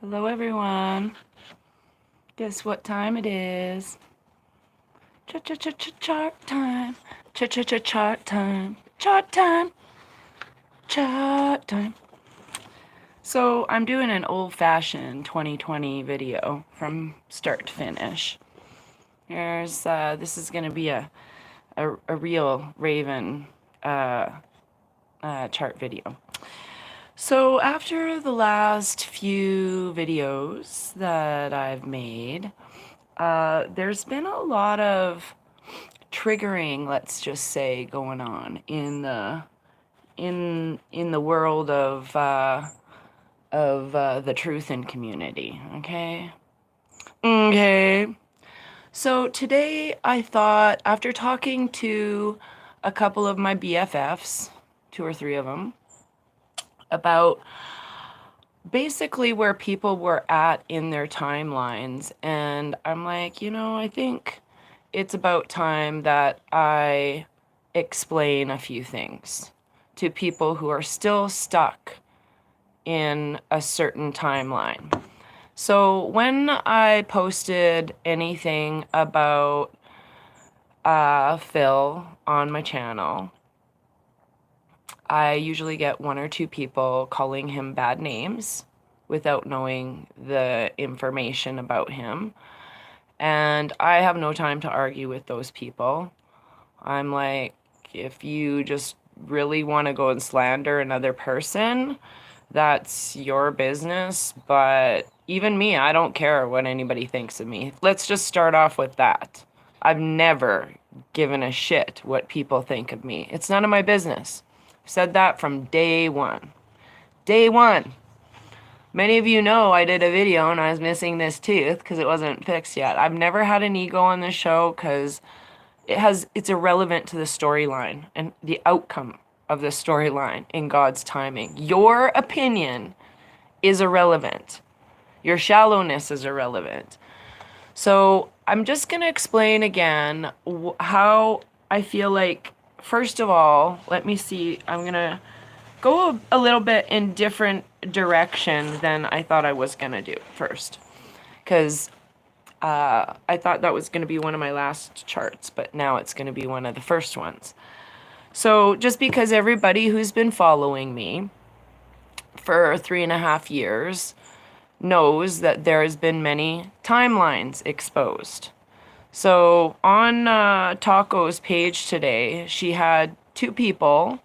Hello everyone. Guess what time it is? Chart time. Chart time. Chart time. Chart time. So I'm doing an old-fashioned 2020 video from start to finish. This is gonna be a real Raven chart video. So after the last few videos that I've made, there's been a lot of triggering, let's just say, going on in the world of the truthin community. Okay. So today I thought, after talking to a couple of my BFFs, 2 or 3 of them, about basically where people were at in their timelines, and I'm like, I think it's about time that I explain a few things to people who are still stuck in a certain timeline. So when I posted anything about Phil on my channel, I usually get 1 or 2 people calling him bad names without knowing the information about him. And I have no time to argue with those people. I'm like, if you just really want to go and slander another person, that's your business. But even me, I don't care what anybody thinks of me. Let's just start off with that. I've never given a shit what people think of me. It's none of my business. I've said that from day one. Day one. Many of you know I did a video and I was missing this tooth because it wasn't fixed yet. I've never had an ego on this show because it's irrelevant to the storyline and the outcome of the storyline in God's timing. Your opinion is irrelevant. Your shallowness is irrelevant. So I'm just going to explain again how I feel like, first of all, let me see, I'm going to go a little bit in different direction than I thought I was going to do first. Because I thought that was going to be one of my last charts, but now it's going to be one of the first ones. So just because everybody who's been following me for 3.5 years knows that there has been many timelines exposed. So on Taco's page today, she had 2 people,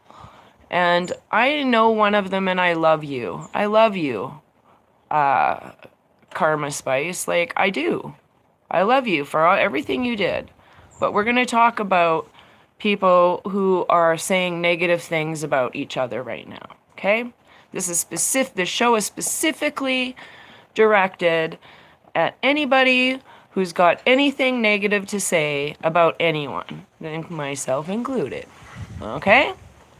and I know one of them, and I love you. I love you, Karma Spice. Like, I do. I love you for everything you did. But we're going to talk about people who are saying negative things about each other right now, okay? This show is specifically directed at anybody who's got anything negative to say about anyone, myself included, okay?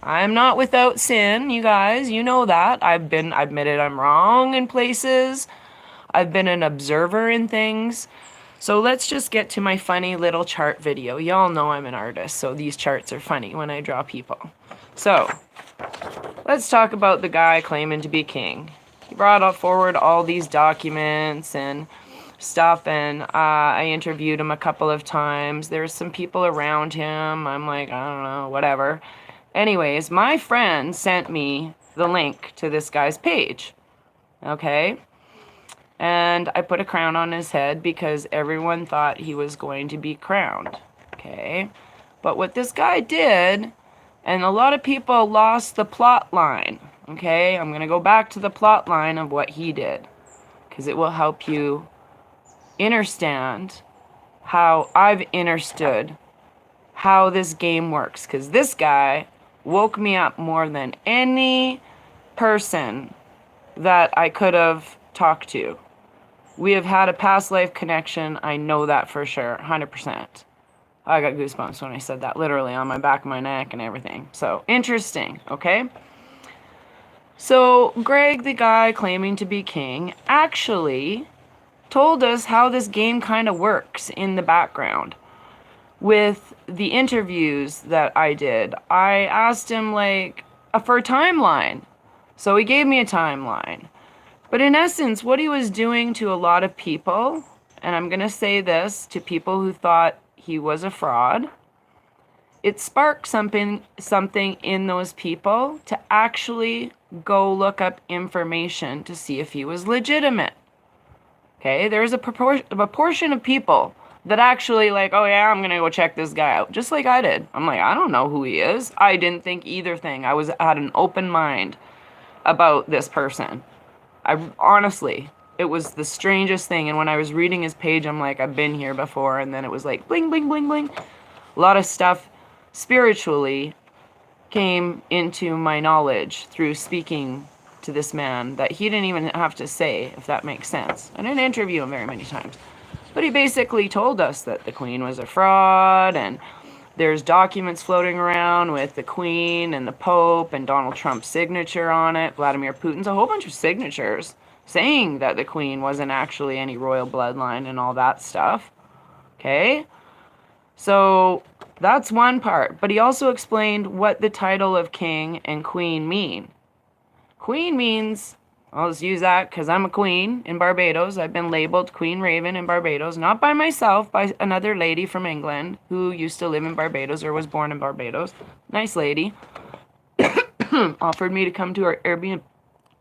I'm not without sin, you guys, you know that. I've admitted I'm wrong in places. I've been an observer in things. So let's just get to my funny little chart video. Y'all know I'm an artist, so these charts are funny when I draw people. So, let's talk about the guy claiming to be king. He brought forward all these documents and stuff, and I interviewed him a couple of times. There's some people around him. I'm like, I don't know, whatever. Anyways, my friend sent me the link to this guy's page. Okay? And I put a crown on his head because everyone thought he was going to be crowned. Okay? But what this guy did, and a lot of people lost the plot line. Okay? I'm going to go back to the plot line of what he did, because it will help you understand how I've understood how this game works. Because this guy woke me up more than any person that I could have talked to. We have had a past life connection. I know that for sure, 100%. I got goosebumps when I said that, literally on my back of my neck and everything. So, interesting, okay? So, Greg, the guy claiming to be king, actually told us how this game kind of works in the background. With the interviews that I did, I asked him, like, for a timeline. So he gave me a timeline. But in essence, what he was doing to a lot of people, and I'm going to say this to people who thought he was a fraud, it sparked something in those people to actually go look up information to see if he was legitimate. Okay, there's a portion of people that actually like, oh yeah, I'm gonna go check this guy out, just like I did. I'm like, I don't know who he is. I didn't think either thing. I had an open mind about this person. I honestly, it was the strangest thing. And when I was reading his page, I'm like, I've been here before. And then it was like, bling, bling, bling, bling. A lot of stuff spiritually came into my knowledge through speaking to this man that he didn't even have to say, if that makes sense. I didn't interview him very many times. But he basically told us that the Queen was a fraud, and there's documents floating around with the Queen and the Pope and Donald Trump's signature on it, Vladimir Putin's, a whole bunch of signatures saying that the Queen wasn't actually any royal bloodline and all that stuff. Okay? So that's one part. But he also explained what the title of king and queen mean. Queen means, I'll just use that because I'm a queen in Barbados. I've been labeled Queen Raven in Barbados, not by myself, by another lady from England who used to live in Barbados or was born in Barbados. Nice lady. Offered me to come to her Airbnb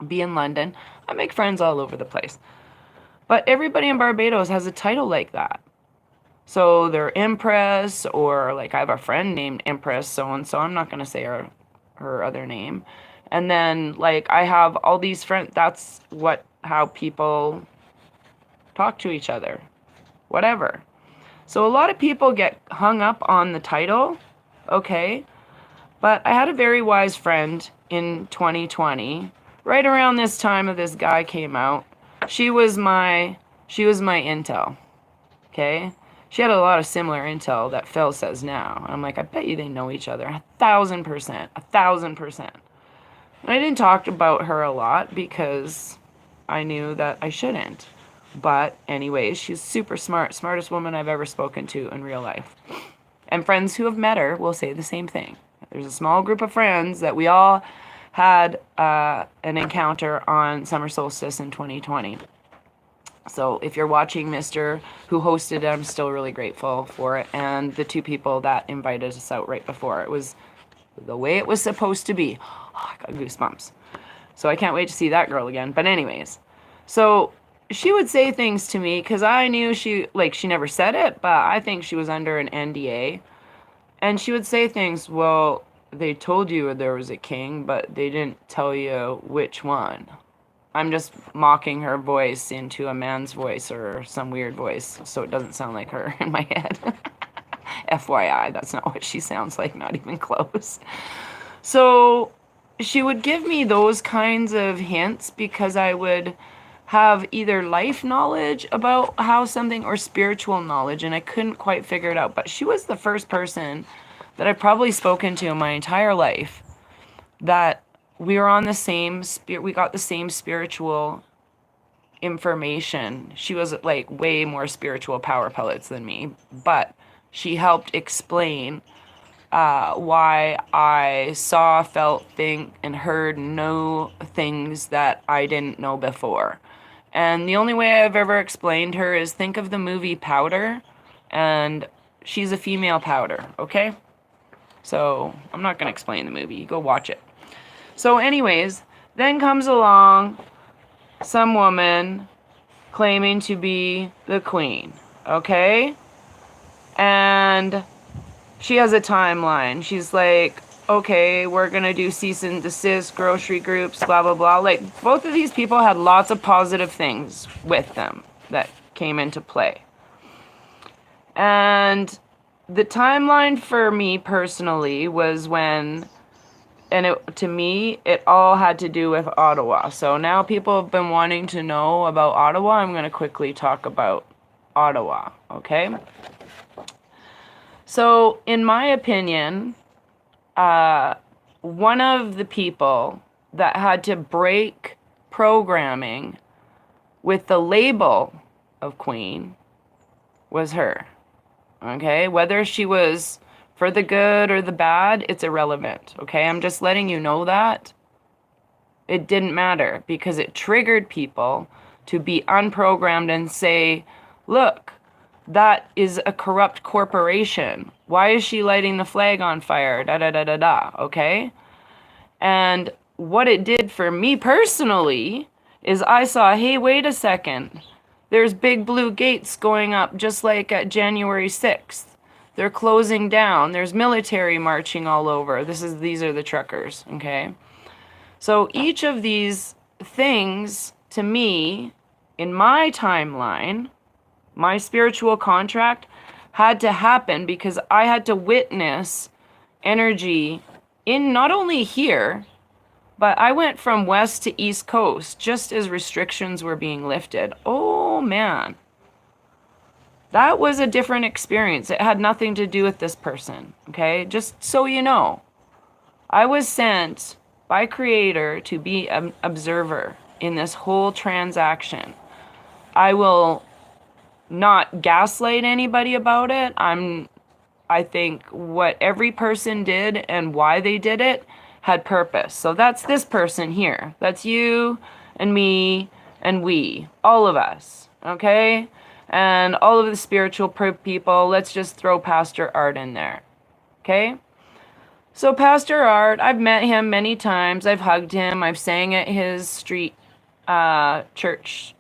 in London. I make friends all over the place. But everybody in Barbados has a title like that. So they're Empress, or like I have a friend named Empress so-and-so. I'm not going to say her other name. And then, like, I have all these friends. That's how people talk to each other. Whatever. So a lot of people get hung up on the title. Okay. But I had a very wise friend in 2020. Right around this time that this guy came out. She was my intel. Okay. She had a lot of similar intel that Phil says now. I'm like, I bet you they know each other. 1,000%. 1,000%. And I didn't talk about her a lot because I knew that I shouldn't. But anyways, she's super smart. Smartest woman I've ever spoken to in real life. And friends who have met her will say the same thing. There's a small group of friends that we all had an encounter on summer solstice in 2020. So if you're watching Mr. who hosted it, I'm still really grateful for it. And the two people that invited us out right before. It was the way it was supposed to be. Oh, I got goosebumps. So I can't wait to see that girl again. But anyways, so she would say things to me because I knew she never said it, but I think she was under an NDA. And she would say things, well, they told you there was a king, but they didn't tell you which one. I'm just mocking her voice into a man's voice or some weird voice, so it doesn't sound like her in my head. FYI, that's not what she sounds like, not even close. So she would give me those kinds of hints because I would have either life knowledge about how something or spiritual knowledge, and I couldn't quite figure it out. But she was the first person that I've probably spoken to in my entire life that we were on the same we got the same spiritual information. She was like way more spiritual power pellets than me, but she helped explain why I saw, felt, think, and heard know things that I didn't know before. And the only way I've ever explained her is think of the movie Powder, and she's a female Powder, okay? So I'm not going to explain the movie. Go watch it. So anyways, then comes along some woman claiming to be the queen, okay? And she has a timeline. She's like, okay, we're going to do cease and desist, grocery groups, blah, blah, blah. Like, both of these people had lots of positive things with them that came into play. And the timeline for me personally was when... And to me, it all had to do with Ottawa. So now people have been wanting to know about Ottawa. I'm going to quickly talk about Ottawa, okay? So, in my opinion, one of the people that had to break programming with the label of queen was her, okay? Whether she was... for the good or the bad, it's irrelevant, okay? I'm just letting you know that. It didn't matter because it triggered people to be unprogrammed and say, look, that is a corrupt corporation. Why is she lighting the flag on fire? Da da da da da. Okay? And what it did for me personally is I saw, hey, wait a second. There's big blue gates going up just like at January 6th. They're closing down. There's military marching all over. These are the truckers, okay? So each of these things to me in my timeline, my spiritual contract had to happen because I had to witness energy in not only here, but I went from west to east coast just as restrictions were being lifted. Oh man, that was a different experience. It had nothing to do with this person, okay? Just so you know, I was sent by Creator to be an observer in this whole transaction. I will not gaslight anybody about it. I think what every person did and why they did it had purpose. So that's this person here. That's you and me and we, all of us, okay? And all of the spiritual people. Let's just throw Pastor Art in there, okay? So Pastor Art, I've met him many times. I've hugged him. I've sang at his street church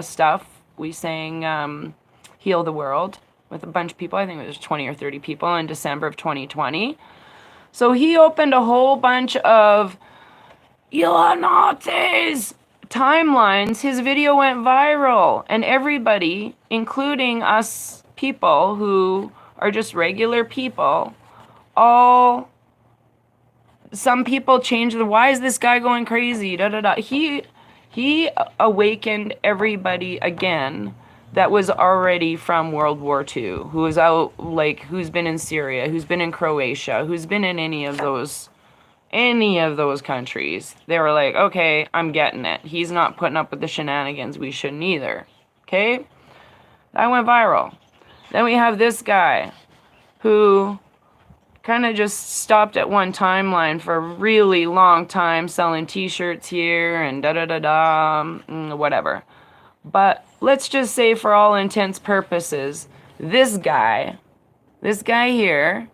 stuff. We sang Heal the World with a bunch of people. I think it was 20 or 30 people in December of 2020. So he opened a whole bunch of Illuminati's timelines. His video went viral, and everybody, including us people who are just regular people, some people changed why is this guy going crazy? Da da da. He awakened everybody again that was already from World War II, who was out, like, who's been in Syria, who's been in Croatia, who's been in any of those countries. They were like, okay, I'm getting it. He's not putting up with the shenanigans. We shouldn't either. Okay? That went viral. Then we have this guy who kind of just stopped at one timeline for a really long time selling t-shirts here and da-da-da-da, whatever. But let's just say for all intents purposes, this guy here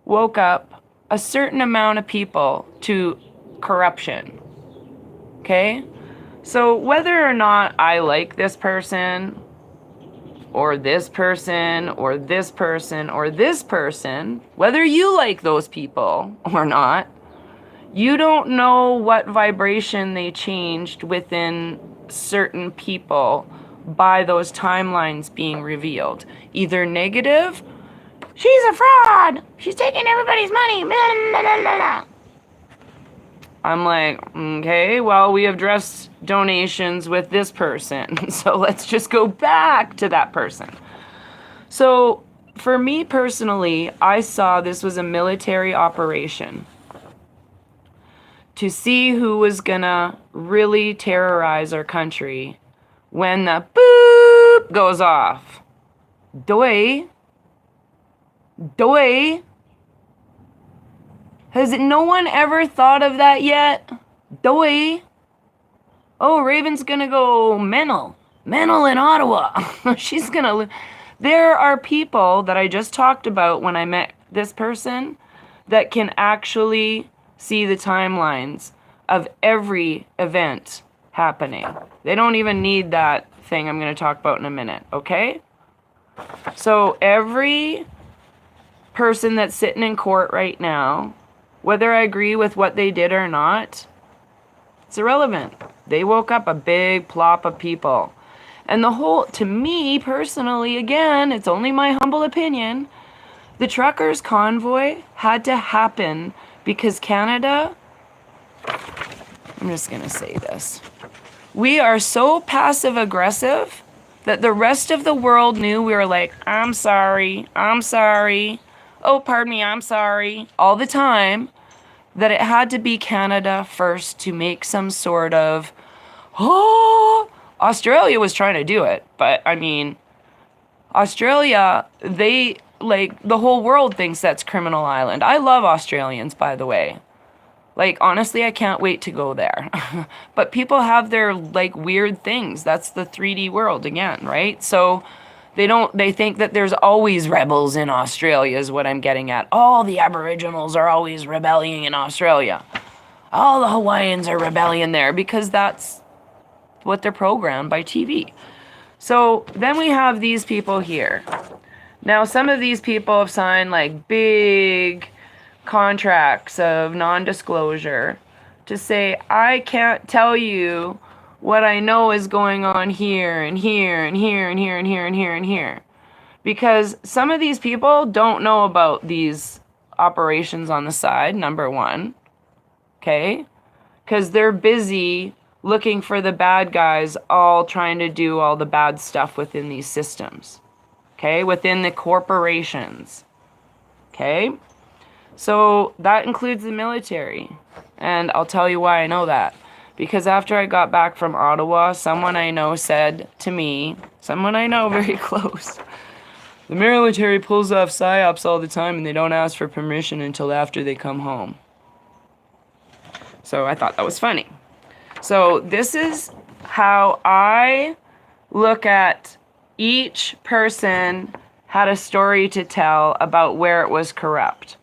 woke up a certain amount of people to corruption. Okay? So whether or not I like this person, or this person, or this person, or this person, whether you like those people or not, you don't know what vibration they changed within certain people by those timelines being revealed. Either negative, she's a fraud, she's taking everybody's money, blah, blah, blah, blah. I'm like, okay, well, we have addressed donations with this person, so let's just go back to that person. So for me personally, I saw this was a military operation to see who was gonna really terrorize our country when the boop goes off. Doi. Has no one ever thought of that yet? Doi. Oh, Raven's gonna go mental in Ottawa. She's gonna. There are people that I just talked about when I met this person that can actually see the timelines of every event happening. They don't even need that thing I'm going to talk about in a minute, okay? So every person that's sitting in court right now, whether I agree with what they did or not, it's irrelevant. They woke up a big plop of people. And to me personally, again, it's only my humble opinion, the truckers' convoy had to happen because Canada, I'm just going to say this, we are so passive-aggressive that the rest of the world knew we were like, I'm sorry, oh, pardon me, I'm sorry, all the time, that it had to be Canada first to make some sort of, Australia was trying to do it, but I mean, Australia, the whole world thinks that's Criminal Island. I love Australians, by the way. Like, honestly, I can't wait to go there. But people have their, like, weird things. That's the 3D world again, right? So they think that there's always rebels in Australia is what I'm getting at. All the Aboriginals are always rebelling in Australia. All the Hawaiians are rebelling there because that's what they're programmed by TV. So then we have these people here. Now, some of these people have signed like big contracts of non-disclosure to say, I can't tell you what I know is going on here and here and here and here and here and here and here. Because some of these people don't know about these operations on the side, number one. Okay? Because they're busy looking for the bad guys, all trying to do all the bad stuff within these systems. Okay? Within the corporations. Okay? So that includes the military. And I'll tell you why I know that. Because after I got back from Ottawa, someone I know said to me, someone I know very close, the military pulls off psyops all the time and they don't ask for permission until after they come home. So I thought that was funny. So this is how I look at each person had a story to tell about where it was corrupt.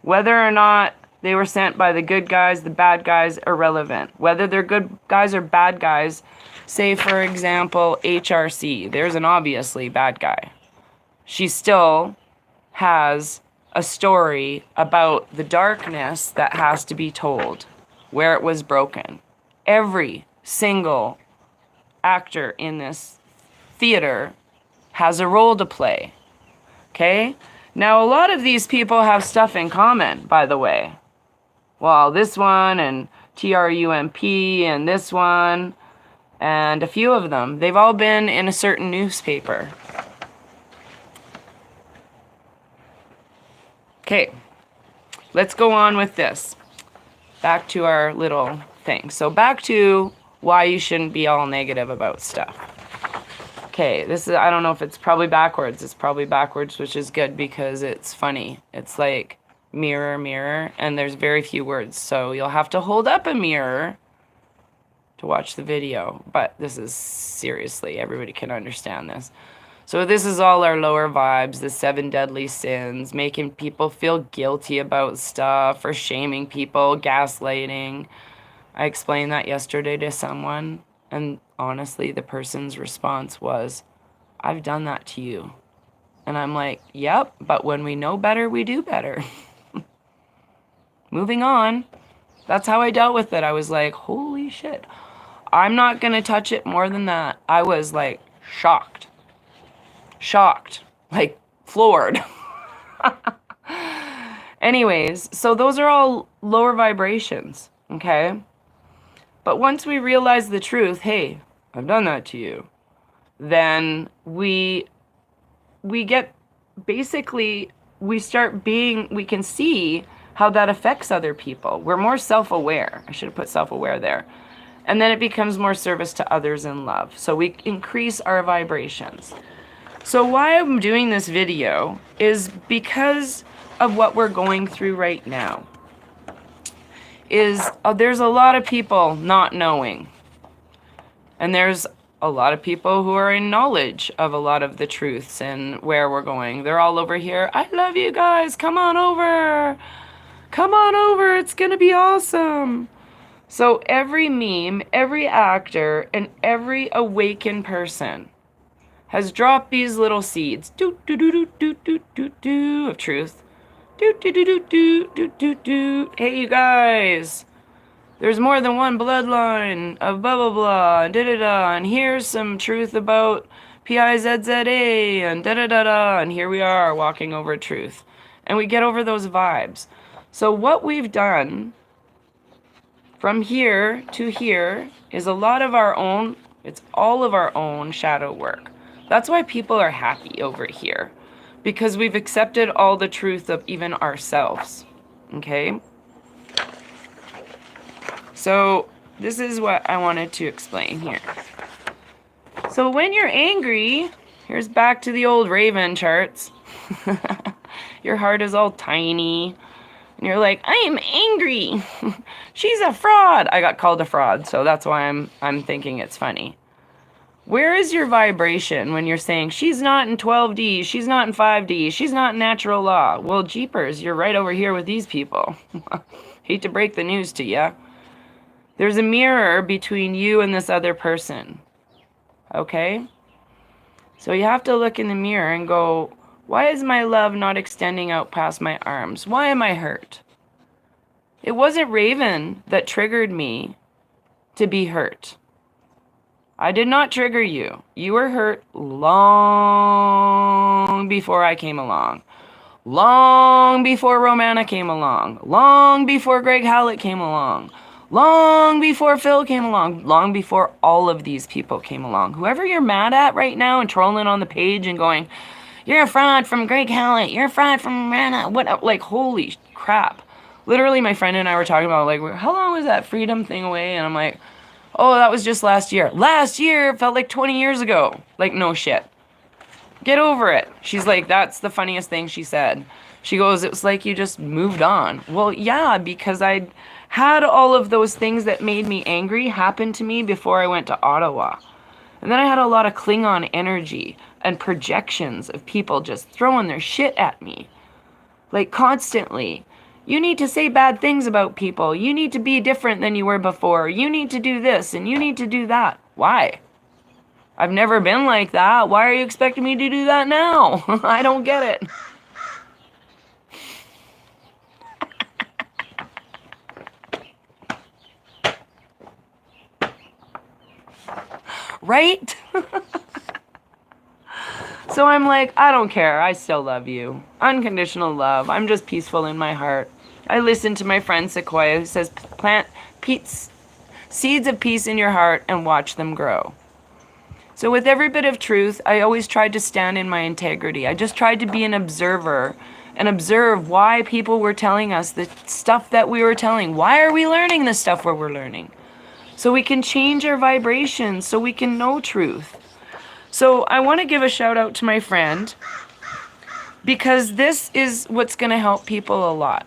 Whether or not they were sent by the good guys, the bad guys, irrelevant. Whether they're good guys or bad guys, say for example, HRC, there's an obviously bad guy. She still has a story about the darkness that has to be told, where it was broken. Every single actor in this theater has a role to play. Okay? Now, a lot of these people have stuff in common, by the way. Well, this one and TRUMP and this one and a few of them, they've all been in a certain newspaper. Okay, let's go on with this. Back to our little thing. So back to why you shouldn't be all negative about stuff. Okay, this is, I don't know if it's probably backwards. It's probably backwards, which is good because it's funny. It's like mirror, mirror, and there's very few words. So you'll have to hold up a mirror to watch the video. But this is seriously, everybody can understand this. So this is all our lower vibes, the 7 deadly sins, making people feel guilty about stuff or shaming people, gaslighting. I explained that yesterday to someone, and honestly, the person's response was, I've done that to you. And I'm like, yep, but when we know better, we do better. Moving on. That's how I dealt with it. I was like, holy shit. I'm not going to touch it more than that. I was like shocked. Shocked. Like floored. Anyways, so those are all lower vibrations, okay? But once we realize the truth, hey, I've done that to you, then we get, basically, we can see how that affects other people. We're more self-aware. I should have put self-aware there. And then it becomes more service to others in love. So we increase our vibrations. So why I'm doing this video is because of what we're going through right now. There's a lot of people not knowing. And there's a lot of people who are in knowledge of a lot of the truths and where we're going. They're all over here. I love you guys. Come on over. Come on over. It's going to be awesome. So every meme, every actor, and every awakened person has dropped these little seeds. Do do do do do do do do of truth. Do do do do do do do do. Hey, you guys. There's more than one bloodline of blah, blah, blah, and da-da-da, and here's some truth about PIZZA, and da-da-da-da, and here we are walking over truth. And we get over those vibes. So what we've done from here to here is a lot of our own, it's all of our own shadow work. That's why people are happy over here. Because we've accepted all the truth of even ourselves. Okay? So this is what I wanted to explain here. So when you're angry, here's back to the old Raven charts. Your heart is all tiny. And you're like, I am angry. She's a fraud. I got called a fraud, so that's why I'm thinking it's funny. Where is your vibration when you're saying she's not in 12D, she's not in 5D, she's not in natural law? Well, jeepers, you're right over here with these people. Hate to break the news to you. There's a mirror between you and this other person. Okay? So you have to look in the mirror and go, why is my love not extending out past my arms? Why am I hurt? It wasn't Raven that triggered me to be hurt. I did not trigger you. You were hurt long before I came along. Long before Romana came along. Long before Greg Hallett came along. Long before Phil came along. Long before all of these people came along. Whoever you're mad at right now and trolling on the page and going, you're a fraud from Greg Hallett. You're a fraud from Romana. What? Like, holy crap. Literally, my friend and I were talking about, like, how long was that freedom thing away? And I'm like, oh, that was just last year. Last year felt like 20 years ago. Like, no shit. Get over it. She's like, that's the funniest thing she said. She goes, it was like you just moved on. Well, yeah, because I had all of those things that made me angry happen to me before I went to Ottawa. And then I had a lot of Klingon energy and projections of people just throwing their shit at me. Like, constantly. You need to say bad things about people. You need to be different than you were before. You need to do this and you need to do that. Why? I've never been like that. Why are you expecting me to do that now? I don't get it. Right? So I'm like, I don't care. I still love you. Unconditional love. I'm just peaceful in my heart. I listen to my friend Sequoia who says, plant seeds of peace in your heart and watch them grow. So with every bit of truth, I always tried to stand in my integrity. I just tried to be an observer and observe why people were telling us the stuff that we were telling. Why are we learning the stuff where we're learning? So we can change our vibrations, so we can know truth. So I want to give a shout out to my friend because this is what's going to help people a lot.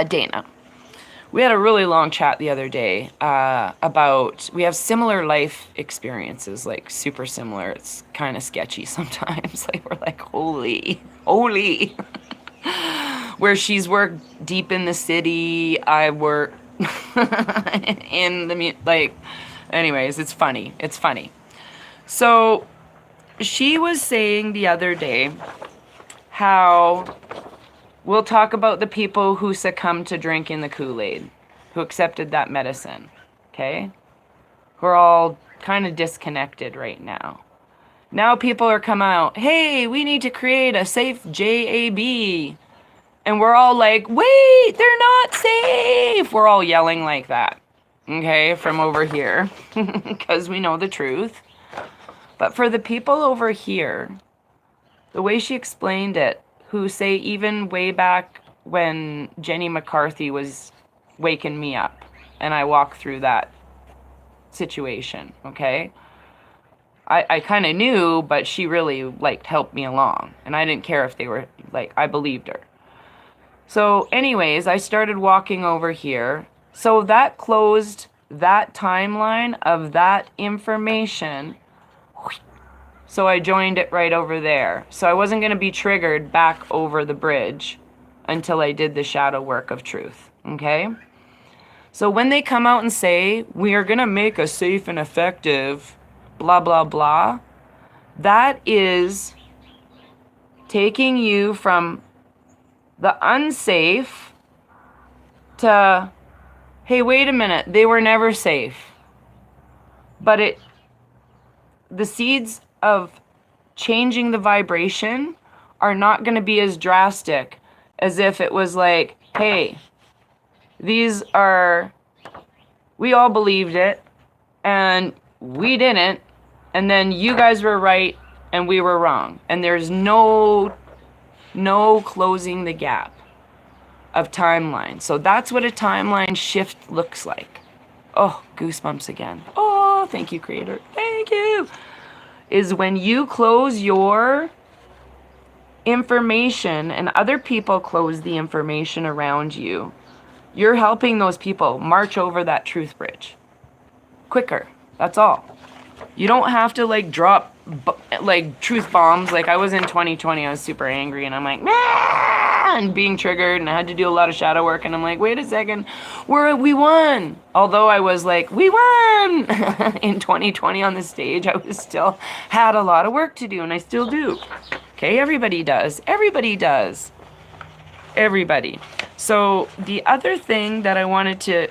Dana. We had a really long chat the other day about, we have similar life experiences, like super similar. It's kind of sketchy sometimes. Like we're like, holy. Where she's worked deep in the city, I work in the, like, anyways, it's funny. So she was saying the other day how we'll talk about the people who succumbed to drinking the Kool-Aid, who accepted that medicine, okay? Who are all kind of disconnected right now. Now people are coming out, hey, we need to create a safe JAB. And we're all like, wait, they're not safe. We're all yelling like that, okay, from over here, because we know the truth. But for the people over here, the way she explained it, who say even way back when Jenny McCarthy was waking me up and I walked through that situation, okay? I kind of knew, but she really, like, helped me along. And I didn't care if they were, like, I believed her. So anyways, I started walking over here. So that closed that timeline of that information. So I joined it right over there. So I wasn't going to be triggered back over the bridge until I did the shadow work of truth. Okay? So when they come out and say, we are going to make a safe and effective blah, blah, blah, that is taking you from the unsafe to, hey, wait a minute, they were never safe. But the seeds of changing the vibration are not going to be as drastic as if it was like, hey, these are, we all believed it and we didn't, and then you guys were right and we were wrong, and there's no closing the gap of timeline. So that's what a timeline shift looks like. Oh, goosebumps again. Oh, thank you, Creator. Thank you. Is when you close your information and other people close the information around you, you're helping those people march over that truth bridge quicker. That's all. You don't have to like drop like truth bombs. Like I was in 2020, I was super angry and I'm like, nah! And being triggered, and I had to do a lot of shadow work, and I'm like, wait a second, we won. Although I was like, we won in 2020 on the stage, I was still had a lot of work to do, and I still do. Okay, everybody does. Everybody does. Everybody. So the other thing that I wanted to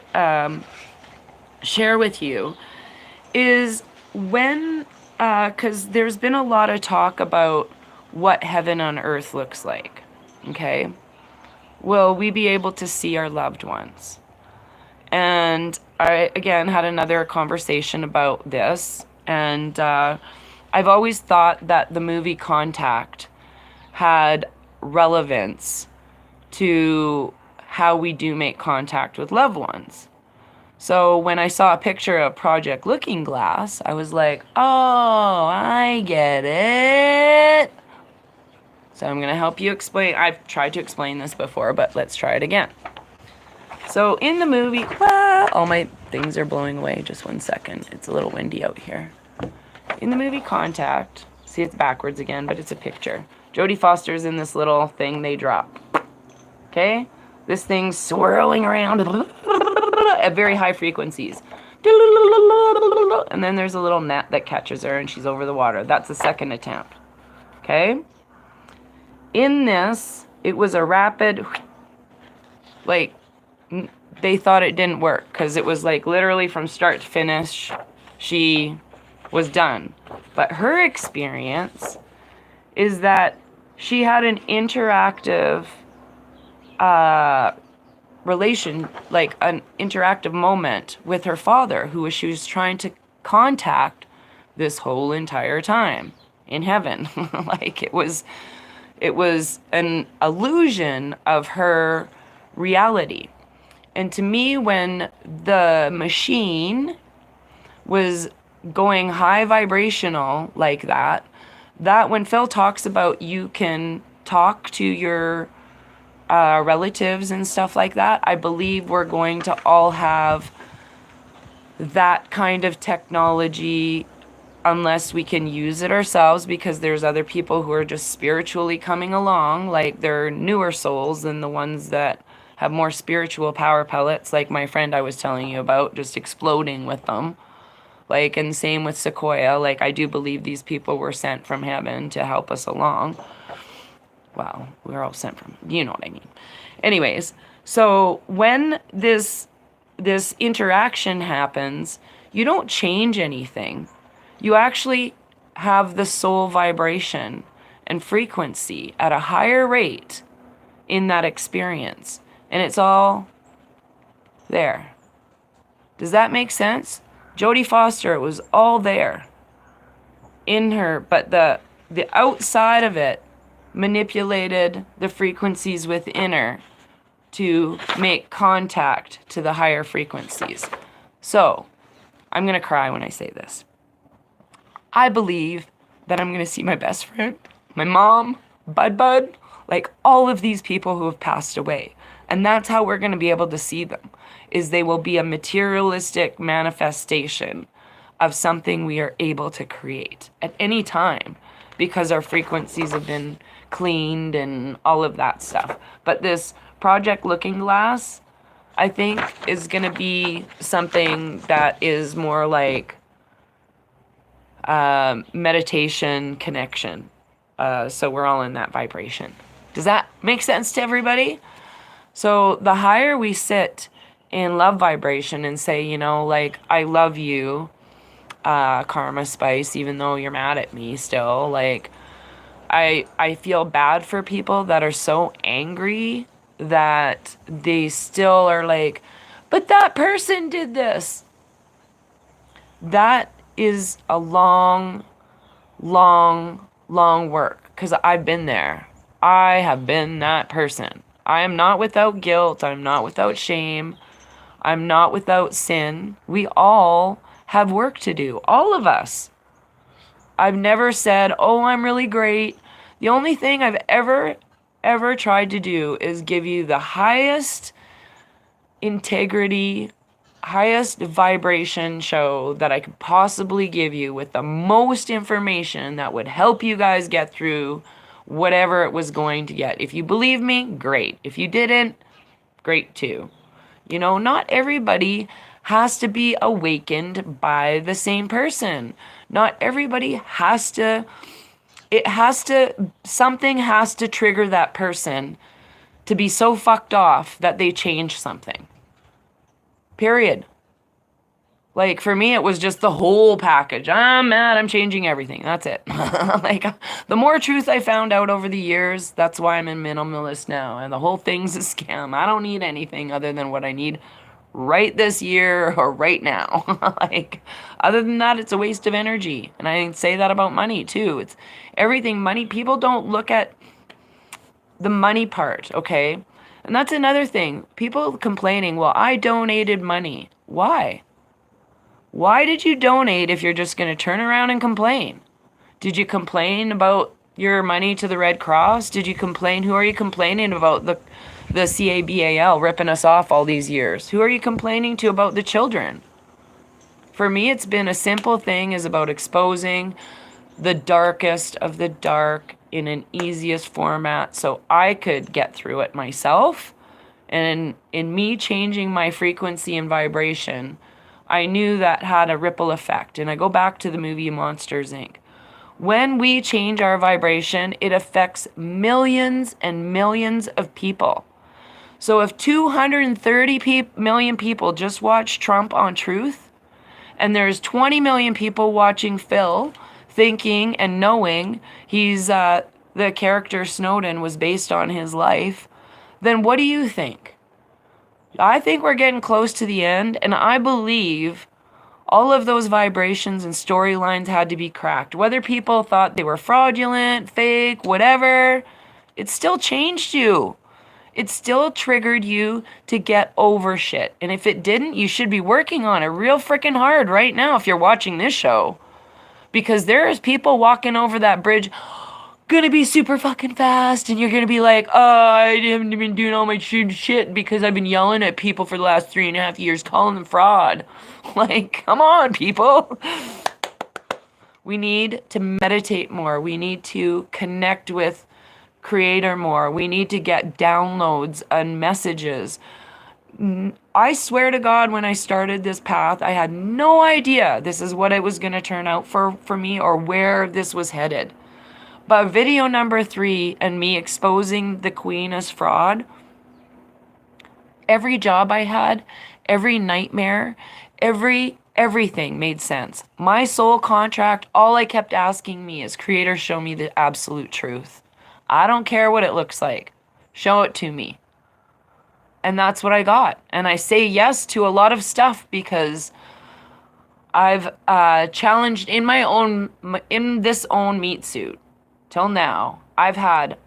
share with you is when, because there's been a lot of talk about what heaven on earth looks like. Okay? Will we be able to see our loved ones? And I, again, had another conversation about this. And I've always thought that the movie Contact had relevance to how we do make contact with loved ones. So when I saw a picture of Project Looking Glass, I was like, oh, I get it. So I'm going to help you explain. I've tried to explain this before, but let's try it again. So in the movie, all my things are blowing away. Just 1 second. It's a little windy out here. In the movie Contact, see, it's backwards again, but it's a picture. Jodie Foster's in this little thing they drop. Okay? This thing's swirling around at very high frequencies. And then there's a little net that catches her and she's over the water. That's the second attempt. Okay? In this, it was a rapid, like, they thought it didn't work because it was like literally from start to finish, she was done. But her experience is that she had an interactive relation, like an interactive moment with her father, she was trying to contact this whole entire time in heaven. Like it was an illusion of her reality. And to me, when the machine was going high vibrational like that when Phil talks about you can talk to your relatives and stuff like that, I believe we're going to all have that kind of technology unless we can use it ourselves, because there's other people who are just spiritually coming along, like they're newer souls than the ones that have more spiritual power pellets, like my friend I was telling you about, just exploding with them. Like, and same with Sequoia. Like, I do believe these people were sent from heaven to help us along. Well, we're all sent from, you know what I mean. Anyways, so when this interaction happens, you don't change anything. You actually have the soul vibration and frequency at a higher rate in that experience. And it's all there. Does that make sense? Jodie Foster, it was all there in her, but the outside of it manipulated the frequencies within her to make contact to the higher frequencies. So, I'm going to cry when I say this. I believe that I'm going to see my best friend, my mom, Bud, like all of these people who have passed away. And that's how we're going to be able to see them, is they will be a materialistic manifestation of something we are able to create at any time, because our frequencies have been cleaned and all of that stuff. But this Project Looking Glass, I think, is going to be something that is more like meditation connection. So we're all in that vibration. Does that make sense to everybody? So the higher we sit in love vibration and say, you know, like, I love you, Karma Spice, even though you're mad at me still, like, I feel bad for people that are so angry that they still are like, but that person did this. That is a long work, because I've been there. I have been that person. I am not without guilt. I'm not without shame. I'm not without sin. We all have work to do. All of us. I've never said, oh, I'm really great. The only thing I've ever tried to do is give you the highest integrity, highest vibration show that I could possibly give you with the most information that would help you guys get through whatever it was going to get. If you believe me, great. If you didn't, great too. You know, not everybody has to be awakened by the same person. Not everybody has to, something has to trigger that person to be so fucked off that they change something. Period. Like, for me, it was just the whole package. I'm mad, I'm changing everything. That's it. Like, the more truth I found out over the years, that's why I'm a minimalist now. And the whole thing's a scam. I don't need anything other than what I need right this year or right now. Like, other than that, it's a waste of energy. And I say that about money, too. It's everything money. People don't look at the money part, okay? And that's another thing. People complaining, well, I donated money. Why? Why did you donate if you're just going to turn around and complain? Did you complain about your money to the Red Cross? Did you complain? Who are you complaining about? The CABAL ripping us off all these years. Who are you complaining to about the children? For me, it's been a simple thing, is about exposing the darkest of the dark in an easiest format so I could get through it myself. And in me changing my frequency and vibration, I knew that had a ripple effect. And I go back to the movie Monsters, Inc. When we change our vibration, it affects millions and millions of people. So if 230 million people just watch Trump on Truth, and there's 20 million people watching Phil, thinking and knowing he's the character Snowden was based on his life, then what do you think? I think we're getting close to the end, and I believe all of those vibrations and storylines had to be cracked. Whether people thought they were fraudulent, fake, whatever, it still changed you. It still triggered you to get over shit. And if it didn't, you should be working on it real freaking hard right now if you're watching this show. Because there's people walking over that bridge gonna be super fucking fast, and you're gonna be like, oh, I haven't been doing all my shit because I've been yelling at people for the last 3.5 years, calling them fraud. Like, come on, people. We need to meditate more. We need to connect with Creator more. We need to get downloads and messages. I swear to God, when I started this path, I had no idea this is what it was going to turn out for me or where this was headed. But video number 3 and me exposing the Queen as fraud, every job I had, every nightmare, everything made sense. My soul contract, all I kept asking me is, Creator, show me the absolute truth. I don't care what it looks like. Show it to me. And that's what I got. And I say yes to a lot of stuff because I've challenged in this own meat suit. Till now, I've had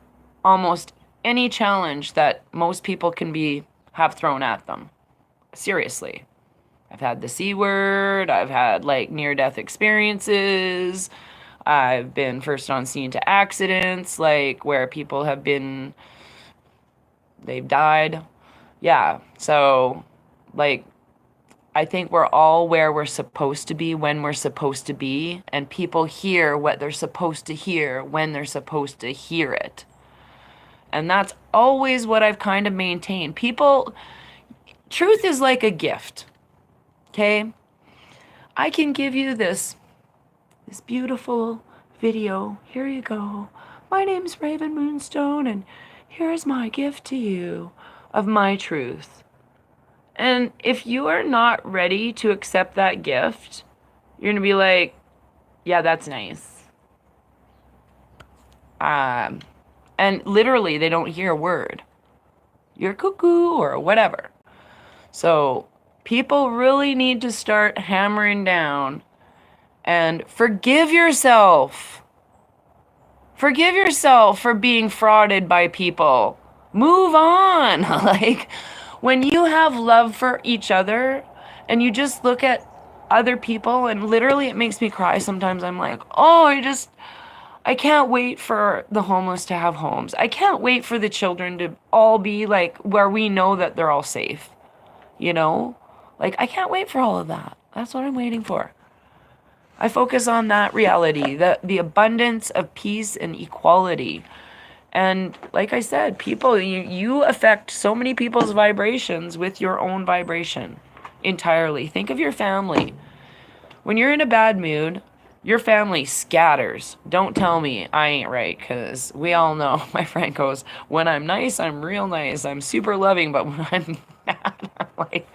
almost any challenge that most people can have thrown at them. Seriously. I've had the C word. I've had like near-death experiences. I've been first on scene to accidents, like where people they've died. Yeah, so like I think we're all where we're supposed to be when we're supposed to be, and people hear what they're supposed to hear when they're supposed to hear it. And that's always what I've kind of maintained. Truth is like a gift, okay? I can give you this beautiful video. Here you go. My name's Raven Moonstone, and here's my gift to you of my truth. And if you are not ready to accept that gift, you're going to be like, yeah, that's nice. And literally, they don't hear a word. You're cuckoo or whatever. So people really need to start hammering down and forgive yourself. Forgive yourself for being frauded by people. Move on. Like, when you have love for each other and you just look at other people, and literally it makes me cry sometimes. I'm like, oh, I can't wait for the homeless to have homes. I can't wait for the children to all be like where we know that they're all safe. You know? Like, I can't wait for all of that. That's what I'm waiting for. I focus on that reality, the abundance of peace and equality. And like I said, people, you affect so many people's vibrations with your own vibration entirely. Think of your family. When you're in a bad mood, your family scatters. Don't tell me I ain't right, because we all know, my friend goes, when I'm nice, I'm real nice. I'm super loving, but when I'm mad, I'm like,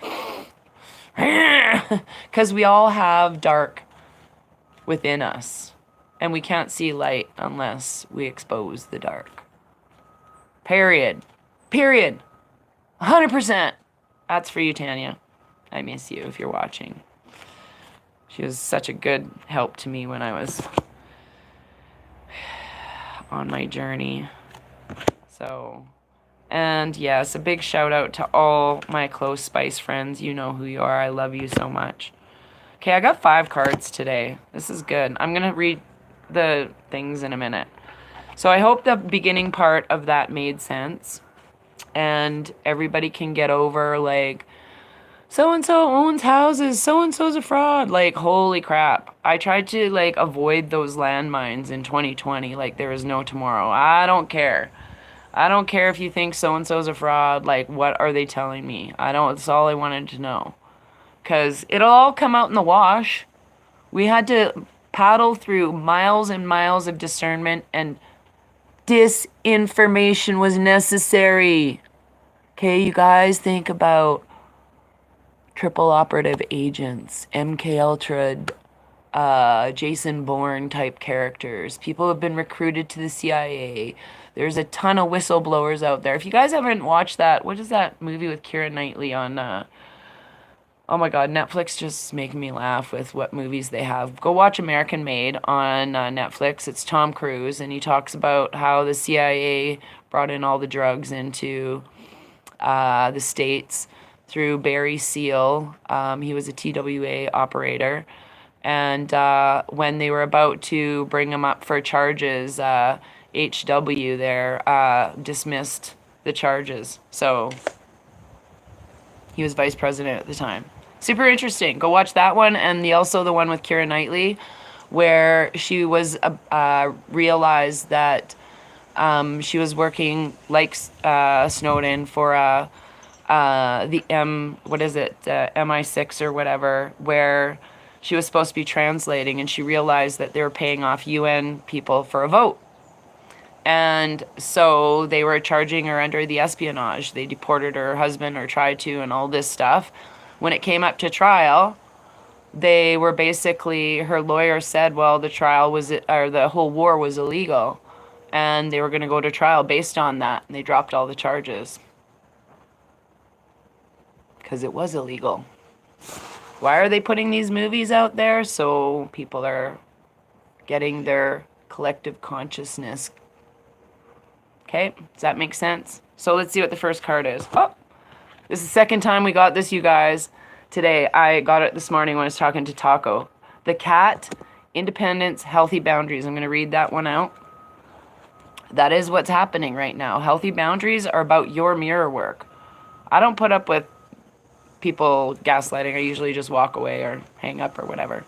because we all have dark within us. And we can't see light unless we expose the dark. Period. Period. 100%. That's for you, Tanya. I miss you if you're watching. She was such a good help to me when I was on my journey. So, and yes, a big shout out to all my close Spice friends. You know who you are. I love you so much. Okay, I got 5 cards today. This is good. I'm going to read the things in a minute. So I hope the beginning part of that made sense. And everybody can get over, like, so-and-so owns houses, so-and-so's a fraud. Like, holy crap. I tried to, like, avoid those landmines in 2020 like there is no tomorrow. I don't care. I don't care if you think so-and-so's a fraud. Like, what are they telling me? That's all I wanted to know. Because it'll all come out in the wash. We had to paddle through miles and miles of discernment, and disinformation was necessary. Okay, you guys, think about triple operative agents, MK Ultra, Jason Bourne type characters. People have been recruited to the CIA. There's a ton of whistleblowers out there. If you guys haven't watched that, what is that movie with Keira Knightley on, oh my God, Netflix just making me laugh with what movies they have. Go watch American Made on Netflix. It's Tom Cruise, and he talks about how the CIA brought in all the drugs into the States through Barry Seal. He was a TWA operator. And when they were about to bring him up for charges, HW there dismissed the charges. So he was vice president at the time. Super interesting. Go watch that one, and also the one with Keira Knightley, where she was realized that she was working like Snowden for the MI6 or whatever, where she was supposed to be translating, and she realized that they were paying off UN people for a vote. And so they were charging her under the espionage. They deported her husband, or tried to, and all this stuff. When it came up to trial, they were basically, her lawyer said, well, the whole war was illegal. And they were going to go to trial based on that. And they dropped all the charges. Because it was illegal. Why are they putting these movies out there? So people are getting their collective consciousness. Okay, does that make sense? So let's see what the first card is. Oh, this is the second time we got this, you guys. Today, I got it this morning when I was talking to Taco. The cat, independence, healthy boundaries. I'm going to read that one out. That is what's happening right now. Healthy boundaries are about your mirror work. I don't put up with people gaslighting. I usually just walk away or hang up or whatever.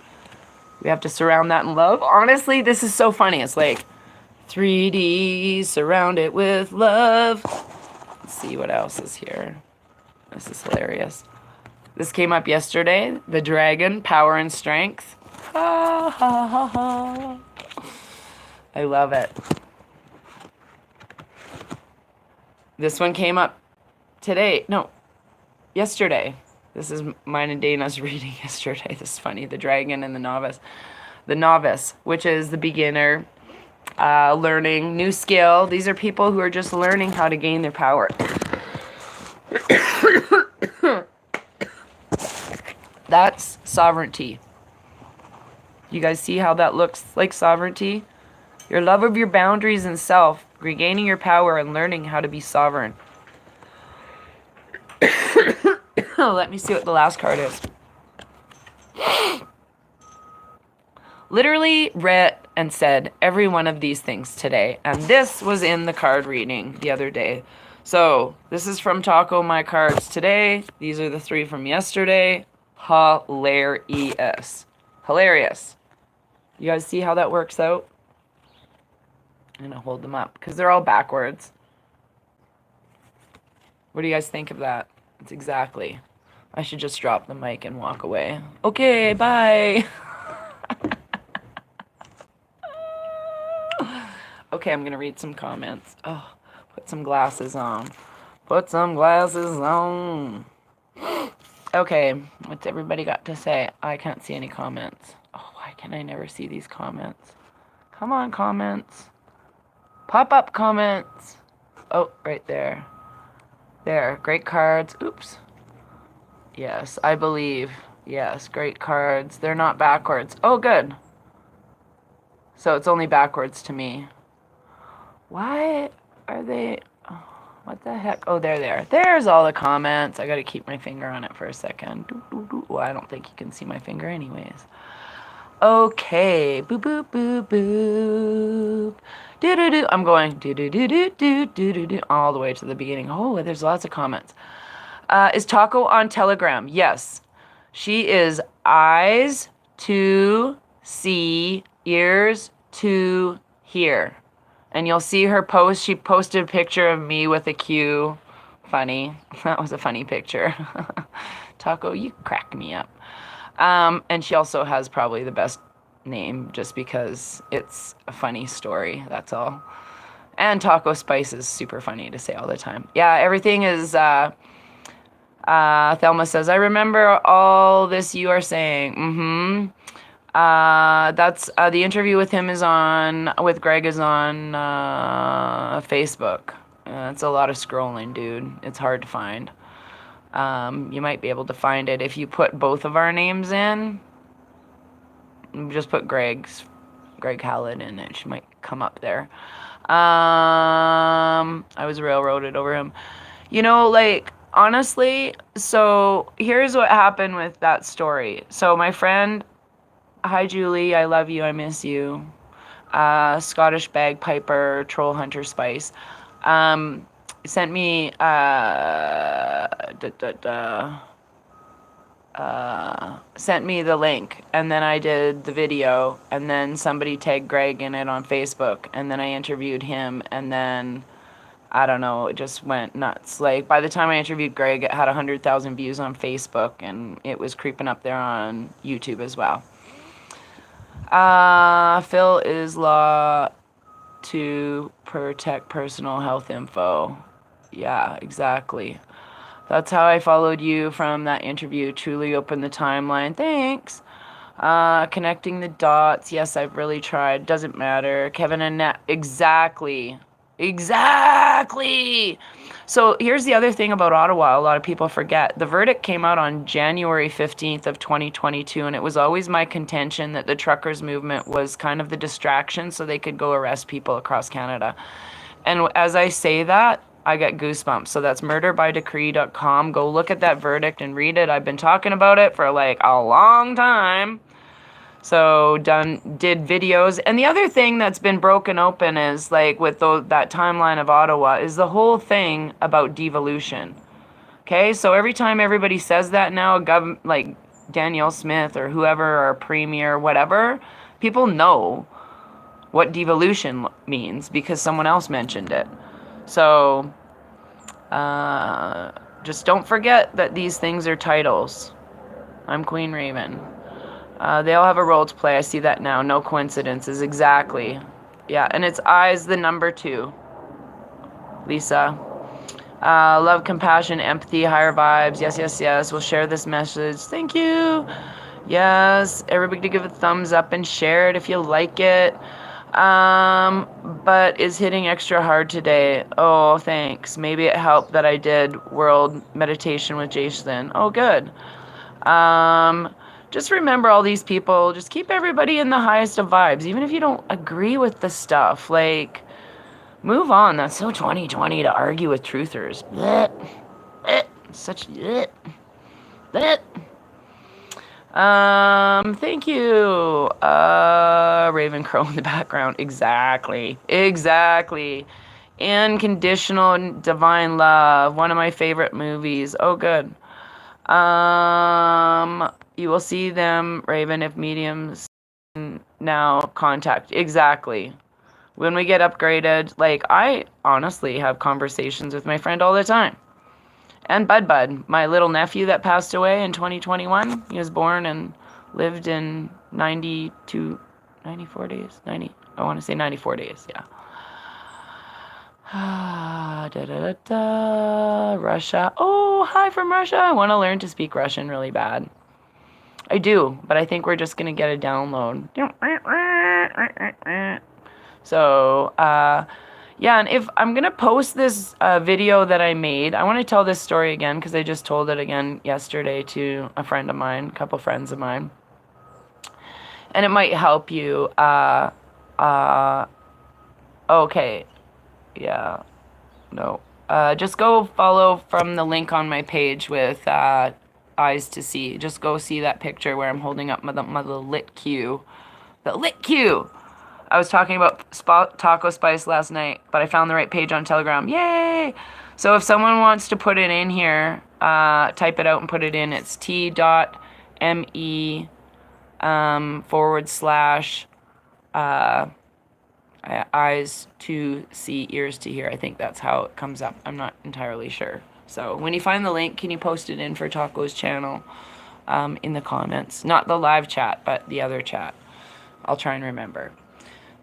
We have to surround that in love. Honestly, this is so funny. It's like 3D, surround it with love. Let's see what else is here. This is hilarious. This came up yesterday. The dragon, power and strength. Ha ha ha ha. I love it. This one came up today. No, yesterday. This is mine and Dana's reading yesterday. This is funny. The dragon and the novice. The novice, which is the beginner, learning, new skill. These are people who are just learning how to gain their power. That's sovereignty. You guys see how that looks like sovereignty? Your love of your boundaries and self, regaining your power and learning how to be sovereign. Let me see what the last card is. literally read and said every one of these things today. And this was in the card reading the other day. So this is from Taco My Cards today. These are the 3 from yesterday. Hilarious. Hilarious. You guys see how that works out? I'm going to hold them up because they're all backwards. What do you guys think of that? It's exactly. I should just drop the mic and walk away. Okay, bye. Okay, I'm going to read some comments. Oh, put some glasses on. Put some glasses on. Okay, what's everybody got to say? I can't see any comments. Oh, why can I never see these comments? Come on, comments. Pop up comments. Oh, right there. There, great cards. Oops. Yes, I believe. Yes, great cards. They're not backwards. Oh, good. So it's only backwards to me. Why are they... Oh, what the heck? Oh, there. There's all the comments. I gotta keep my finger on it for a second. Well, I don't think you can see my finger anyways. Okay. Boop, boop, boop, boop. Do-do-do. I'm going do-do-do-do-do-do-do all the way to the beginning. Oh, there's lots of comments. Is Taco on Telegram? Yes. She is eyes to see, ears to hear. And you'll see her post. She posted a picture of me with a Q. Funny. That was a funny picture. Taco, you crack me up. And she also has probably the best name just because it's a funny story. That's all. And Taco Spice is super funny to say all the time. Yeah, everything is... Thelma says, I remember all this you are saying. That's the interview with him with Greg is on Facebook. It's a lot of scrolling, dude. It's hard to find. You might be able to find it if you put both of our names in. Just put Greg Hallett in it. She might come up there. I was railroaded over him. You know, like, honestly, so here's what happened with that story. So my friend, hi Julie, I love you, I miss you. Scottish bagpiper, troll hunter Spice, sent me sent me the link, and then I did the video, and then somebody tagged Greg in it on Facebook, and then I interviewed him, and then I don't know, it just went nuts. Like, by the time I interviewed Greg, it had 100,000 views on Facebook, and it was creeping up there on YouTube as well. Phil is law to protect personal health info. Yeah, exactly. That's how I followed you from that interview. Truly opened the timeline. Thanks. Connecting the dots. Yes, I've really tried. Doesn't matter. Kevin and Nat. Exactly. So here's the other thing about Ottawa a lot of people forget. The verdict came out on January 15th of 2022, and it was always my contention that the truckers movement was kind of the distraction so they could go arrest people across Canada. And as I say that, I get goosebumps. So that's murderbydecree.com. Go look at that verdict and read it. I've been talking about it for like a long time. So did videos. And the other thing that's been broken open is, like, with that timeline of Ottawa, is the whole thing about devolution. Okay, so every time everybody says that now, like Danielle Smith or whoever, or premier, whatever, people know what devolution means because someone else mentioned it. So just don't forget that these things are titles. I'm Queen Raven. They all have a role to play. I see that now. No coincidences. Exactly. Yeah, and it's eyes the number 2. Lisa. Love, compassion, empathy, higher vibes. Yes. We'll share this message. Thank you. Yes. Everybody give a thumbs up and share it if you like it. But is hitting extra hard today. Oh, thanks. Maybe it helped that I did world meditation with Jason. Oh, good. Just remember all these people. Just keep everybody in the highest of vibes. Even if you don't agree with the stuff, like, move on. That's so 2020 to argue with truthers. Blech. Blech. Such blech. Blech. Thank you. Raven Crow in the background. Exactly. Exactly. Unconditional Divine Love. One of my favorite movies. Oh, good. You will see them, Raven, if mediums now contact. Exactly. When we get upgraded, like, I honestly have conversations with my friend all the time. And Bud, my little nephew that passed away in 2021. He was born and lived in 94 days. I want to say 94 days, yeah. Russia. Oh, hi from Russia. I want to learn to speak Russian really bad. I do, but I think we're just going to get a download. So, yeah, and if I'm going to post this video that I made, I want to tell this story again because I just told it again yesterday to a friend of mine, a couple friends of mine. And it might help you. Okay. Yeah. No. Just go follow from the link on my page with Eyes to See. Just go see that picture where I'm holding up my lit Q. The lit Q! I was talking about Taco Spice last night, but I found the right page on Telegram. Yay! So if someone wants to put it in here, type it out and put it in. It's t.me / eyes to see, ears to hear. I think that's how it comes up. I'm not entirely sure. So when you find the link, can you post it in for Taco's channel in the comments? Not the live chat, but the other chat. I'll try and remember.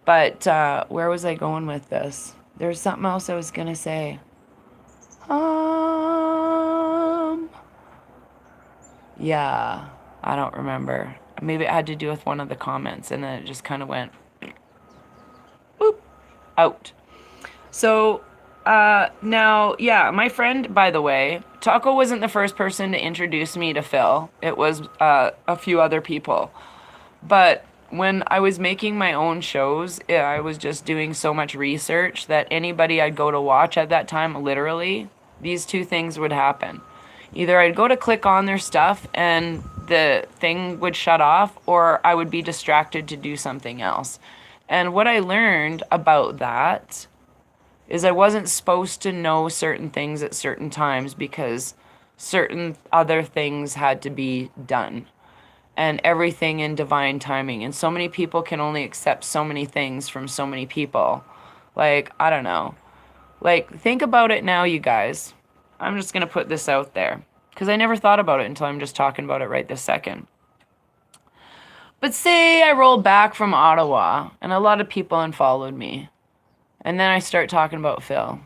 But where was I going with this? There's something else I was going to say. Yeah, I don't remember. Maybe it had to do with one of the comments, and then it just kind of went boop, out. So now, yeah, my friend, by the way, Taco wasn't the first person to introduce me to Phil. It was a few other people. But when I was making my own shows, I was just doing so much research that anybody I'd go to watch at that time, literally, these two things would happen. Either I'd go to click on their stuff and the thing would shut off, or I would be distracted to do something else. And what I learned about that is I wasn't supposed to know certain things at certain times because certain other things had to be done. And everything in divine timing. And so many people can only accept so many things from so many people. Like, I don't know. Like, think about it now, you guys. I'm just going to put this out there. Because I never thought about it until I'm just talking about it right this second. But say I roll back from Ottawa, and a lot of people unfollowed me. And then I start talking about Phil.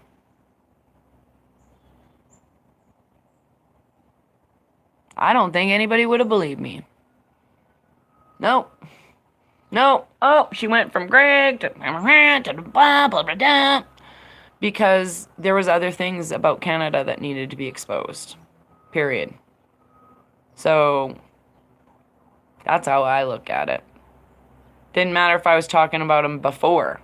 I don't think anybody would have believed me. Nope. No. Oh, she went from Greg to blah, blah, blah, blah. Because there was other things about Canada that needed to be exposed. Period. So that's how I look at it. Didn't matter if I was talking about him before.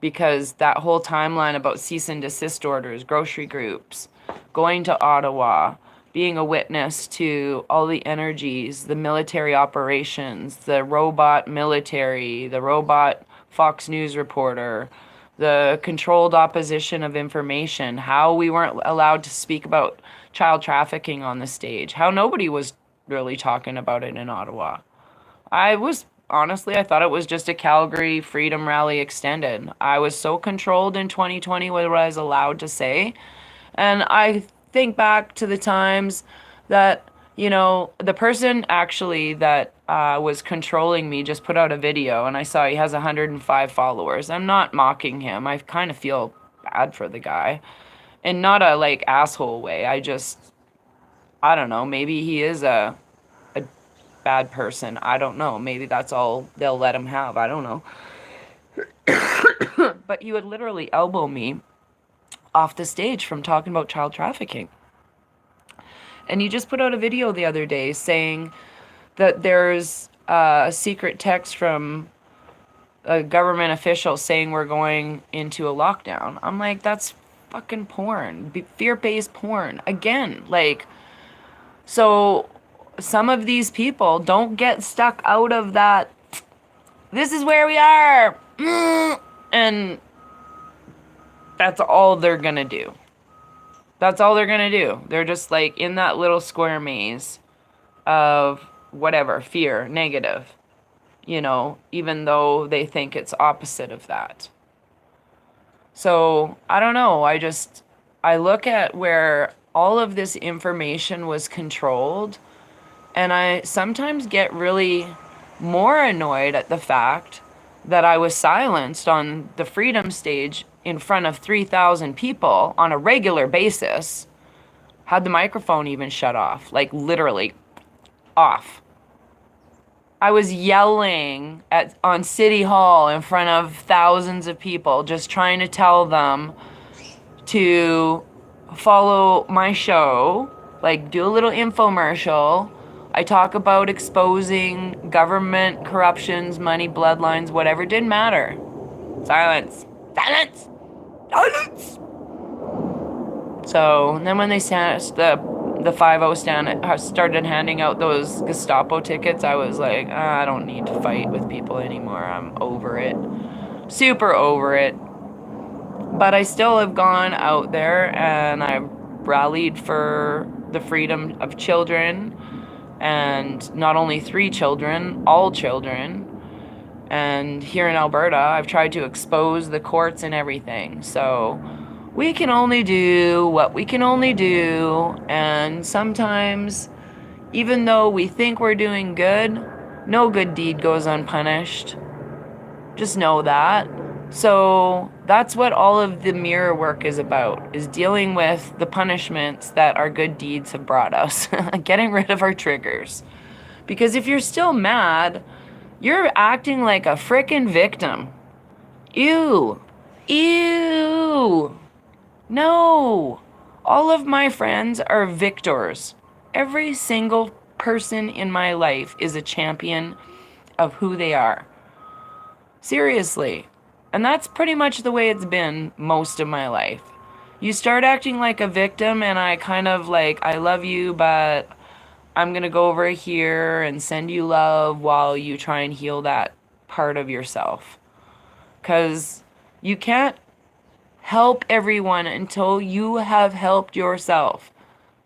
Because that whole timeline about cease and desist orders, grocery groups, going to Ottawa, being a witness to all the energies, the military operations, the robot military, the robot Fox News reporter, the controlled opposition of information, how we weren't allowed to speak about child trafficking on the stage, how nobody was really talking about it in Ottawa. Honestly, I thought it was just a Calgary Freedom Rally extended. I was so controlled in 2020 what I was allowed to say. And I think back to the times that, you know, the person actually that was controlling me just put out a video, and I saw he has 105 followers. I'm not mocking him. I kind of feel bad for the guy. In not a, like, asshole way. I don't know, maybe he is a bad person. I don't know. Maybe that's all they'll let him have. I don't know. But he would literally elbow me off the stage from talking about child trafficking. And he just put out a video the other day saying that there's a secret text from a government official saying we're going into a lockdown. I'm like, that's fucking porn. Fear-based porn. Again, like, so some of these people don't get stuck out of that, this is where we are, and that's all they're gonna do. That's all they're gonna do. They're just like in that little square maze of whatever, fear, negative, even though they think it's opposite of that. So I don't know. I look at where all of this information was controlled, and I sometimes get really more annoyed at the fact that I was silenced on the freedom stage in front of 3,000 people on a regular basis. Had the microphone even shut off, like literally off. I was yelling on City Hall in front of thousands of people, just trying to tell them to follow my show, like do a little infomercial. I talk about exposing government corruptions, money, bloodlines, whatever. It didn't matter. Silence. Silence. Silence. So then when they the 5-0 stand started handing out those Gestapo tickets, I was like, I don't need to fight with people anymore. I'm over it. Super over it. But I still have gone out there and I've rallied for the freedom of children, and not only 3 children, all children. And here in Alberta, I've tried to expose the courts and everything. So we can only do what we can only do, and sometimes, even though we think we're doing good, no good deed goes unpunished. Just know that. So that's what all of the mirror work is about, is dealing with the punishments that our good deeds have brought us, getting rid of our triggers. Because if you're still mad, you're acting like a frickin' victim. Ew. Ew. No. All of my friends are victors. Every single person in my life is a champion of who they are. Seriously. And that's pretty much the way it's been most of my life. You start acting like a victim and I kind of like, I love you, but I'm going to go over here and send you love while you try and heal that part of yourself. Because you can't help everyone until you have helped yourself.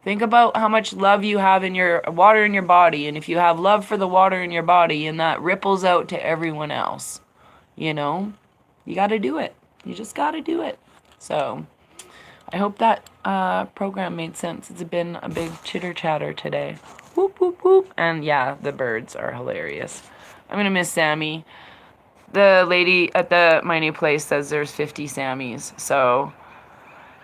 Think about how much love you have in your water in your body, and if you have love for the water in your body, and that ripples out to everyone else, you got to do it. You just got to do it. So I hope that program made sense. It's been a big chitter chatter today. Whoop, whoop, whoop. And yeah, the birds are hilarious. I'm going to miss Sammy. The lady at my new place says there's 50 Sammys. So,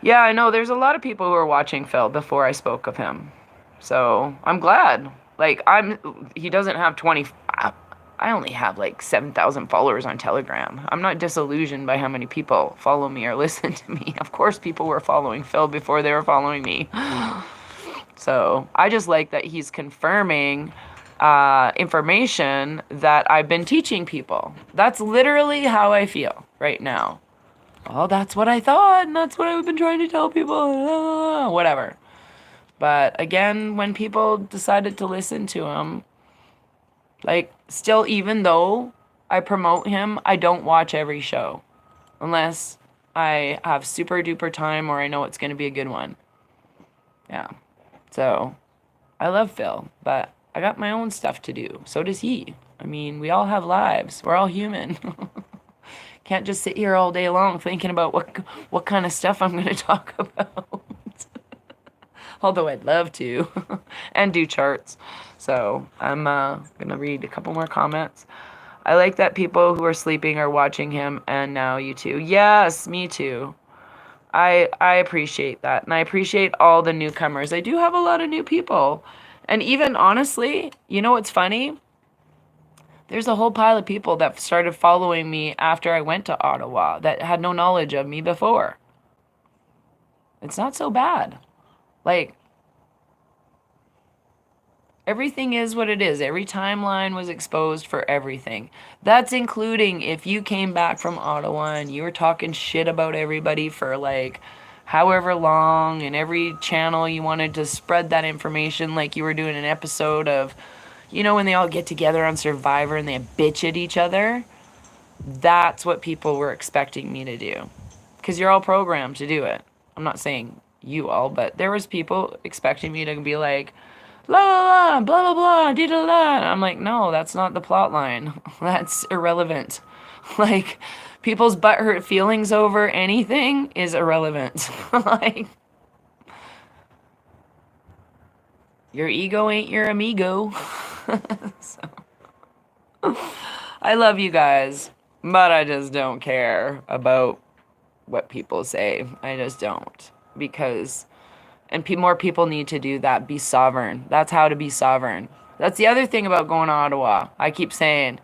yeah, I know there's a lot of people who are watching Phil before I spoke of him. So, I'm glad. Like, he doesn't have 20, I only have like 7,000 followers on Telegram. I'm not disillusioned by how many people follow me or listen to me. Of course, people were following Phil before they were following me. So, I just like that he's confirming information that I've been teaching people. That's literally how I feel right now. Oh, that's what I thought, and that's what I've been trying to tell people. Whatever. But again, when people decided to listen to him, like, still, even though I promote him, I don't watch every show. Unless I have super duper time or I know it's going to be a good one. Yeah. So, I love Phil, but I got my own stuff to do. So does he. I mean, we all have lives. We're all human. Can't just sit here all day long thinking about what kind of stuff I'm going to talk about. Although I'd love to. And do charts. So I'm going to read a couple more comments. I like that people who are sleeping are watching him, and now you too. Yes, me too. I appreciate that. And I appreciate all the newcomers. I do have a lot of new people. And even honestly, you know what's funny? There's a whole pile of people that started following me after I went to Ottawa that had no knowledge of me before. It's not so bad. Like, everything is what it is. Every timeline was exposed for everything. That's including if you came back from Ottawa and you were talking shit about everybody for like however long, and every channel you wanted to spread that information like you were doing an episode of, when they all get together on Survivor and they bitch at each other. That's what people were expecting me to do. Because you're all programmed to do it. I'm not saying you all, but there was people expecting me to be like, la la la, blah blah blah, dee da da. I'm like, no, that's not the plot line. That's irrelevant. Like, people's butthurt feelings over anything is irrelevant. Like, your ego ain't your amigo. So, I love you guys, but I just don't care about what people say. I just don't. Because, and more people need to do that. Be sovereign. That's how to be sovereign. That's the other thing about going to Ottawa. I keep saying,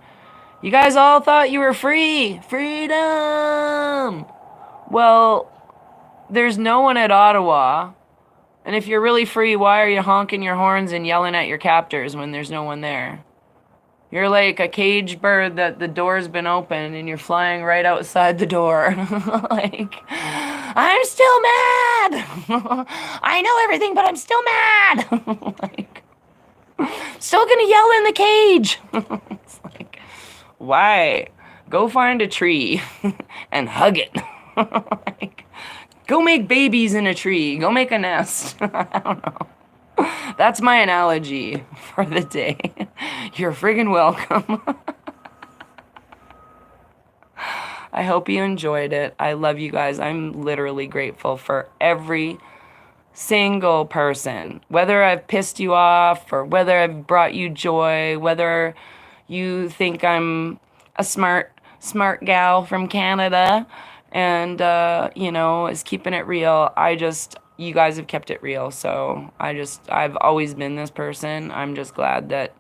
you guys all thought you were free. Freedom. Well, there's no one at Ottawa. And if you're really free, why are you honking your horns and yelling at your captors when there's no one there? You're like a caged bird that the door's been open and you're flying right outside the door. Like, I'm still mad. I know everything, but I'm still mad. Like, still gonna yell in the cage. It's like, why? Go find a tree and hug it. Like, go make babies in a tree. Go make a nest. I don't know. That's my analogy for the day. You're friggin' welcome. I hope you enjoyed it. I love you guys. I'm literally grateful for every single person. Whether I've pissed you off or whether I've brought you joy, whether you think I'm a smart gal from Canada and, is keeping it real. You guys have kept it real. So I've always been this person. I'm just glad that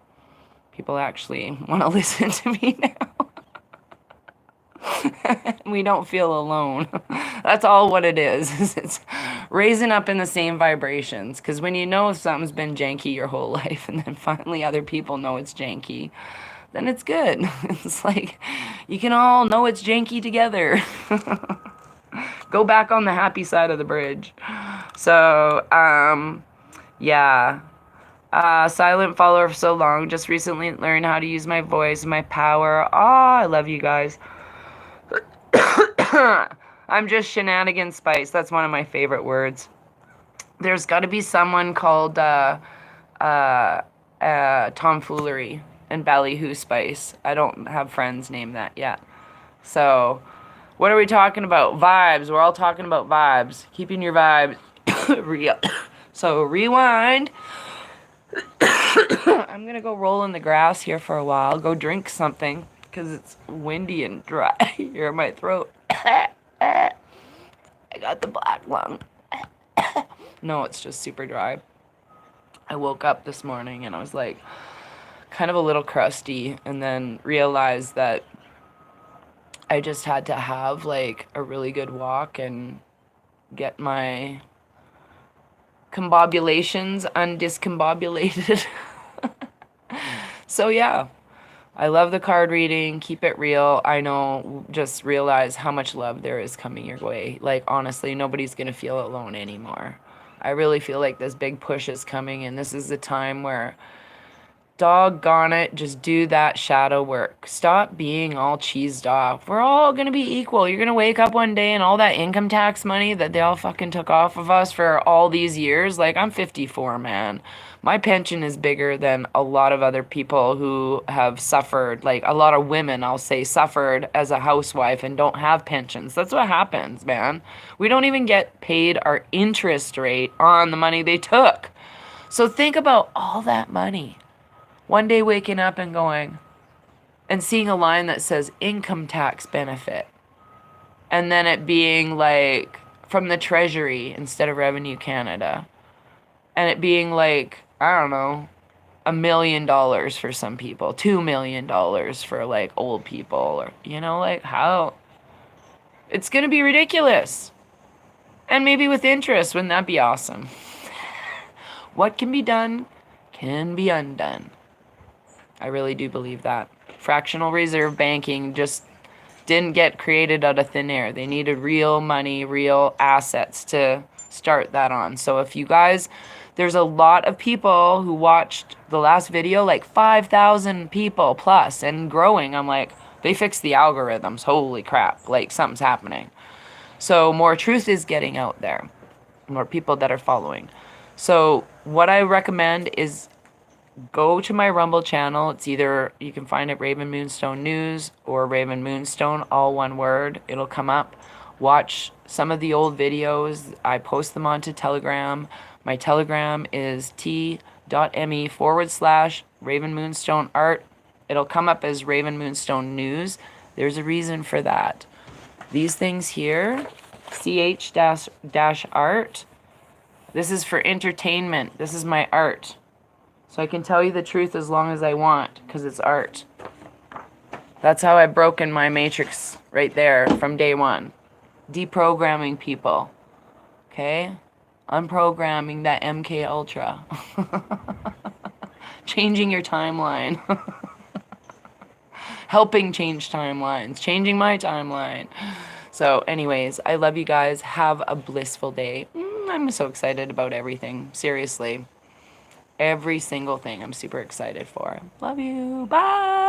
people actually want to listen to me now. We don't feel alone. That's all what it is. It's raising up in the same vibrations. Because when you know something's been janky your whole life and then finally other people know it's janky, then it's good. It's like you can all know it's janky together. Go back on the happy side of the bridge. So, yeah. Silent follower for so long. Just recently learned how to use my voice, my power. I love you guys. I'm just shenanigans spice. That's one of my favorite words. There's got to be someone called tomfoolery and ballyhoo spice. I don't have friends named that yet. So, what are we talking about? Vibes. We're all talking about vibes. Keeping your vibes real. So, rewind. I'm going to go roll in the grass here for a while. Go drink something because it's windy and dry here in my throat. I got the black lung. No, it's just super dry. I woke up this morning and I was like kind of a little crusty and then realized that I just had to have like a really good walk and get my combobulations undiscombobulated. So yeah, I love the card reading. Keep it real. I know, just realize how much love there is coming your way. Like, honestly, nobody's going to feel alone anymore. I really feel like this big push is coming, and this is the time where, doggone it, just do that shadow work. Stop being all cheesed off. We're all going to be equal. You're going to wake up one day and all that income tax money that they all fucking took off of us for all these years. Like, I'm 54, man. My pension is bigger than a lot of other people who have suffered, like a lot of women, I'll say, suffered as a housewife and don't have pensions. That's what happens, man. We don't even get paid our interest rate on the money they took. So think about all that money. One day waking up and going and seeing a line that says income tax benefit. And then it being like from the Treasury instead of Revenue Canada. And it being like, I don't know, $1 million for some people, $2 million for like old people, or, like how it's going to be ridiculous. And maybe with interest, wouldn't that be awesome? What can be done can be undone. I really do believe that. Fractional reserve banking just didn't get created out of thin air. They needed real money, real assets to start that on. So if you guys, there's a lot of people who watched the last video, like 5,000 people plus and growing. I'm like, they fixed the algorithms. Holy crap. Like something's happening. So more truth is getting out there. More people that are following. So what I recommend is go to my Rumble channel. It's either, you can find it Raven Moonstone News or Raven Moonstone, all one word. It'll come up. Watch some of the old videos. I post them onto Telegram. My Telegram is t.me/Raven Moonstone Art. It'll come up as Raven Moonstone News. There's a reason for that. These things here, ch-art, this is for entertainment. This is my art. So I can tell you the truth as long as I want, because it's art. That's how I've broken my matrix right there from day one. Deprogramming people. Okay? Unprogramming that MK Ultra. Changing your timeline. Helping change timelines. Changing my timeline. So anyways, I love you guys. Have a blissful day. I'm so excited about everything. Seriously. Every single thing I'm super excited for. Love you. Bye.